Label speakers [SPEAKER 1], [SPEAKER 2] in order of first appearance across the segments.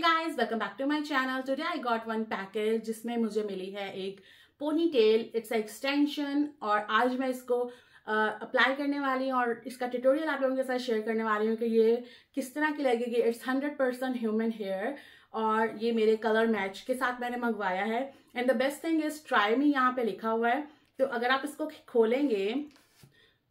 [SPEAKER 1] Guys, welcome back to my channel. Today I got one package जिसमें मुझे मिली है एक पोनी टेल। इट्स एक्सटेंशन और आज मैं इसको अप्लाई करने वाली हूँ और इसका ट्यूटोरियल आप लोगों के साथ शेयर करने वाली हूँ कि ये किस तरह की लगेगी। इट्स 100% ह्यूमन हेयर और ये मेरे कलर मैच के साथ मैंने मंगवाया है। And the best thing is try me यहाँ पे लिखा हुआ है। तो अगर आप इसको खोलेंगे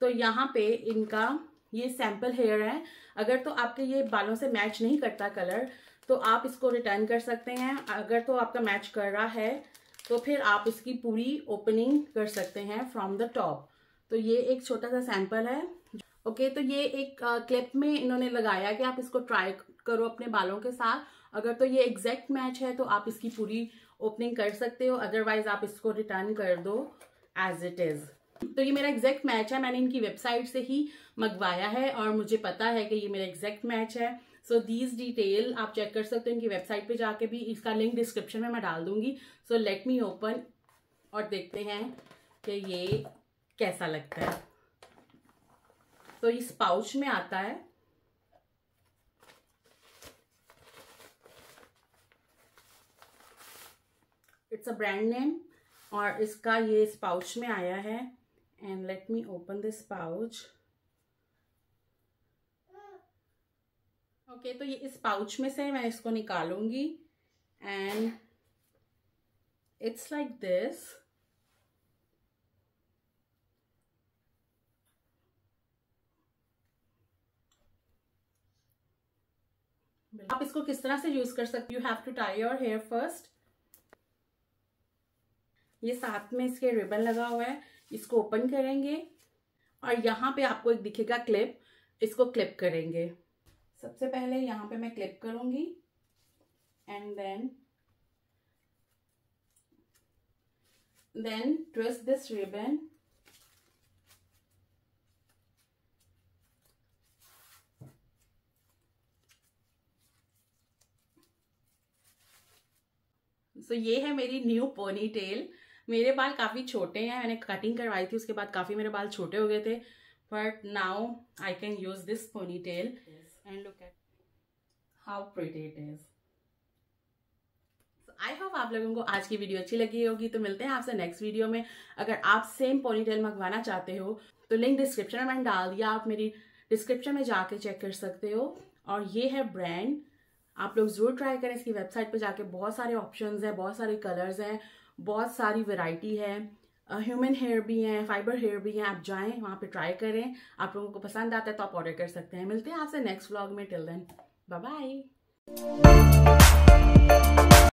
[SPEAKER 1] तो यहाँ पे इनका ये सैम्पल हेयर है। अगर तो आपके ये बालों से मैच नहीं करता कलर तो आप इसको रिटर्न कर सकते हैं। अगर तो आपका मैच कर रहा है तो फिर आप इसकी पूरी ओपनिंग कर सकते हैं फ्रॉम द टॉप। तो ये एक छोटा सा सैंपल है। ओके, तो ये एक क्लिप में इन्होंने लगाया कि आप इसको ट्राई करो अपने बालों के साथ। अगर तो ये एग्जैक्ट मैच है तो आप इसकी पूरी ओपनिंग कर सकते हो, अदरवाइज आप इसको रिटर्न कर दो एज इट इज। तो ये मेरा एग्जैक्ट मैच है, मैंने इनकी वेबसाइट से ही मंगवाया है और मुझे पता है कि ये मेरा एग्जैक्ट मैच है। सो दीज डिटेल आप चेक कर सकते हो इनकी वेबसाइट पे जाके भी। इसका लिंक डिस्क्रिप्शन में मैं डाल दूंगी। सो लेट मी ओपन और देखते हैं कि ये कैसा लगता है। तो इस पाउच में आता है। इट्स अ ब्रांड नेम और इसका ये इस पाउच में आया है। And let me open this pouch. Okay, तो ये इस पाउच में से मैं इसको निकालूंगी एंड इट्स लाइक दिस। आप इसको किस तरह से यूज कर सकते हो। You have to tie your hair first. ये साथ में इसके रिबन लगा हुआ है, इसको ओपन करेंगे और यहाँ पे आपको एक दिखेगा क्लिप, इसको क्लिप करेंगे। सबसे पहले यहाँ पे मैं क्लिप करूंगी and then twist this ribbon. So ये है मेरी न्यू पोनी टेल। मेरे बाल काफ़ी छोटे हैं, मैंने कटिंग करवाई थी, उसके बाद काफ़ी मेरे बाल छोटे हो गए थे, but now I can use this ponytail and look at how pretty it is. I hope आप लोगों को आज की वीडियो अच्छी लगी होगी। तो मिलते हैं आपसे नेक्स्ट वीडियो में। अगर आप सेम पोनी टेल मंगवाना चाहते हो तो लिंक डिस्क्रिप्शन में मैंने डाल दिया, आप मेरी डिस्क्रिप्शन में जाके चेक कर सकते हो। और ये है ब्रांड, आप लोग जरूर ट्राई करें। इसकी वेबसाइट पे जाके बहुत सारे ऑप्शंस हैं, बहुत सारे कलर्स हैं, बहुत सारी वैरायटी है। ह्यूमन हेयर भी हैं, फाइबर हेयर भी हैं। आप जाएं वहाँ पे ट्राई करें, आप लोगों को पसंद आता है तो आप ऑर्डर कर सकते हैं। मिलते हैं आपसे नेक्स्ट व्लॉग में। Till then bye bye.